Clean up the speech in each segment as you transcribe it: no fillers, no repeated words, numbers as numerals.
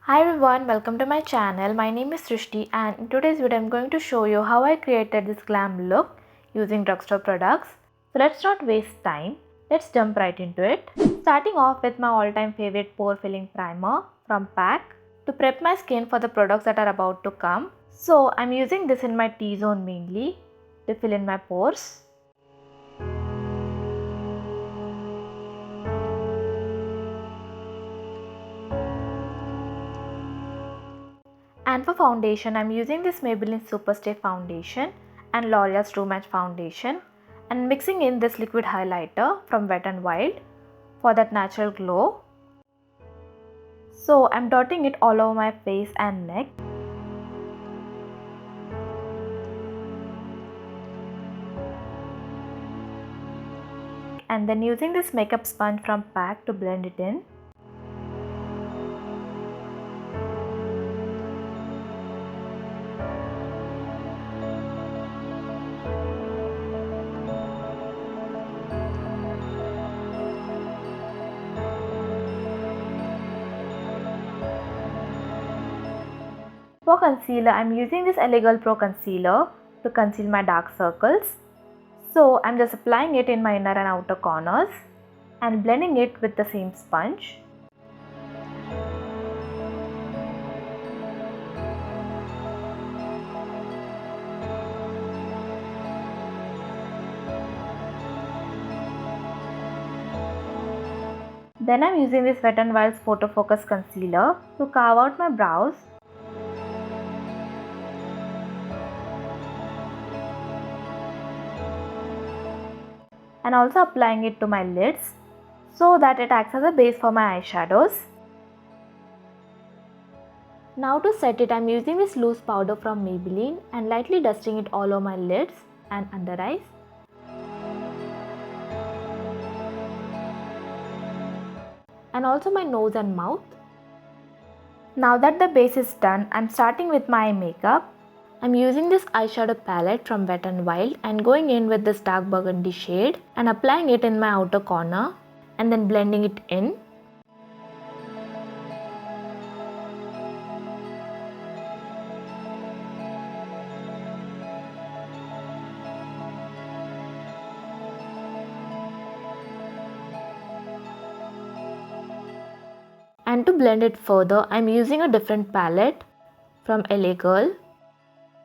Hi everyone, welcome to my channel. My name is Srishti and in today's video I'm going to show you how I created this glam look using drugstore products. So let's not waste time. Let's jump right into it. Starting off with my all-time favorite pore filling primer from PAC to prep my skin for the products that are about to come. So I'm using this in my T-zone mainly to fill in my pores. And for foundation, I'm using this Maybelline Superstay foundation and L'Oreal's True Match foundation and mixing in this liquid highlighter from Wet n Wild for that natural glow. So I'm dotting it all over my face and neck. And then using this makeup sponge from PAC to blend it in. For concealer, I'm using this LA Girl Pro concealer to conceal my dark circles. So I'm just applying it in my inner and outer corners and blending it with the same sponge. Then I'm using this Wet n Wild's Photo Focus concealer to carve out my brows. And also applying it to my lids so that it acts as a base for my eyeshadows. Now to set it, I'm using this loose powder from Maybelline and lightly dusting it all over my lids and under eyes. And also my nose and mouth. Now that the base is done, I'm starting with my eye makeup. I'm using this eyeshadow palette from Wet n Wild and going in with this dark burgundy shade and applying it in my outer corner and then blending it in. And to blend it further, I'm using a different palette from LA Girl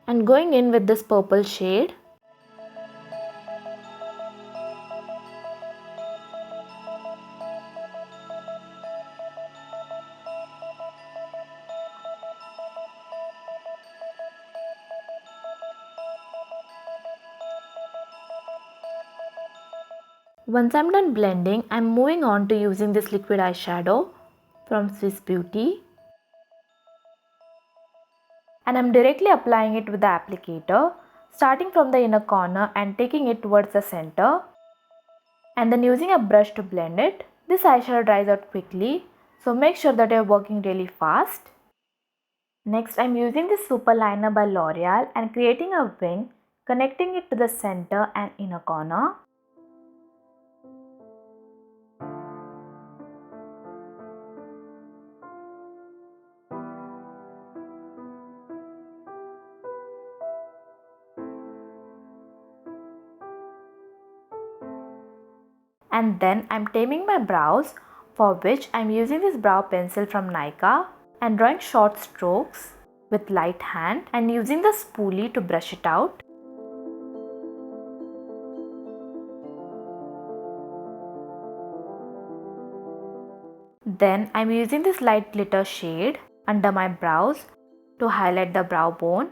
and going in with this purple shade. Once I'm done blending, I'm moving on to using this liquid eyeshadow from Swiss Beauty. And I'm directly applying it with the applicator, starting from the inner corner and taking it towards the center. And then using a brush to blend it. This eyeshadow dries out quickly, so make sure that you're working really fast. Next, I'm using this super liner by L'Oreal and creating a wing, connecting it to the center and inner corner. And then I'm taming my brows, for which I'm using this brow pencil from Nykaa and drawing short strokes with light hand and using the spoolie to brush it out. Then I'm using this light glitter shade under my brows to highlight the brow bone.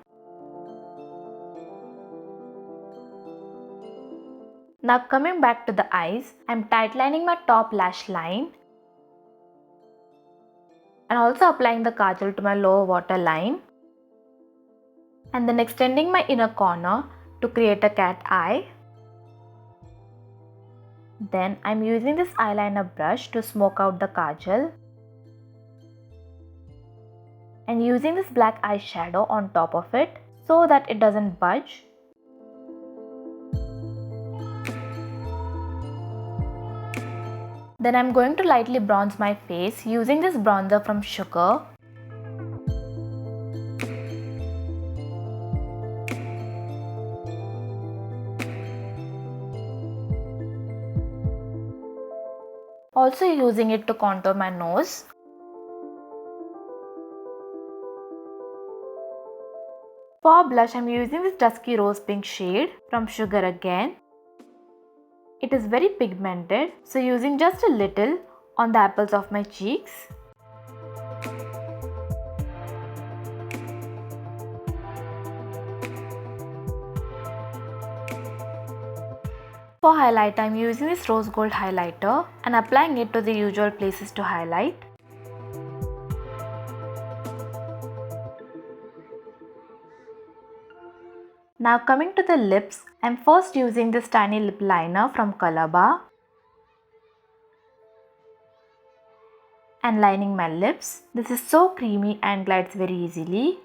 Now coming back to the eyes, I'm tightlining my top lash line and also applying the kajal to my lower waterline and then extending my inner corner to create a cat eye. Then I'm using this eyeliner brush to smoke out the kajal and using this black eyeshadow on top of it so that it doesn't budge. Then I'm going to lightly bronze my face using this bronzer from Sugar. Also using it to contour my nose. For blush, I'm using this dusky rose pink shade from Sugar again. It is very pigmented, so using just a little on the apples of my cheeks. For highlight, I'm using this rose gold highlighter and applying it to the usual places to highlight. Now coming to the lips, I'm first using this tiny lip liner from COLORBAR and lining my lips. This is so creamy and glides very easily.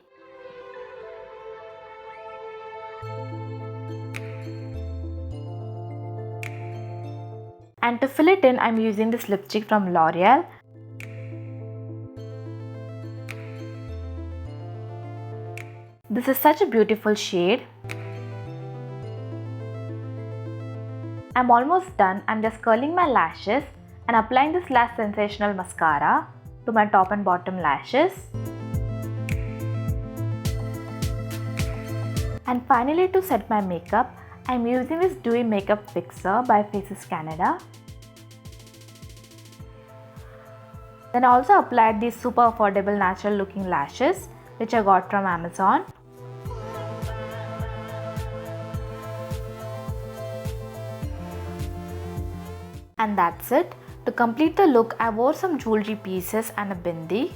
And to fill it in, I'm using this lipstick from LOREAL. This is such a beautiful shade. I'm almost done. I'm just curling my lashes and applying this LASH Sensational Mascara to my top and bottom lashes. And finally, to set my makeup, I'm using this Dewy Makeup Fixer by Faces Canada. Then I also applied these super affordable natural looking lashes which I got from Amazon. And that's it. To complete the look, I wore some jewelry pieces and a bindi.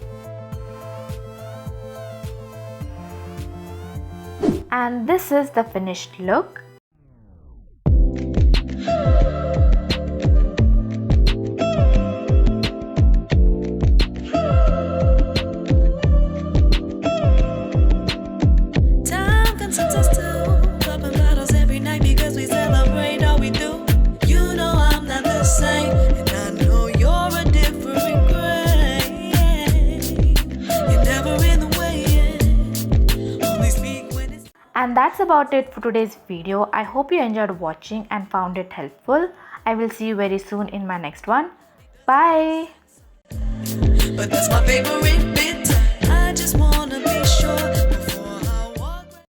And this is the finished look. And that's about it for today's video. I hope you enjoyed watching and found it helpful. I will see you very soon in my next one. Bye. But that's my favorite bit.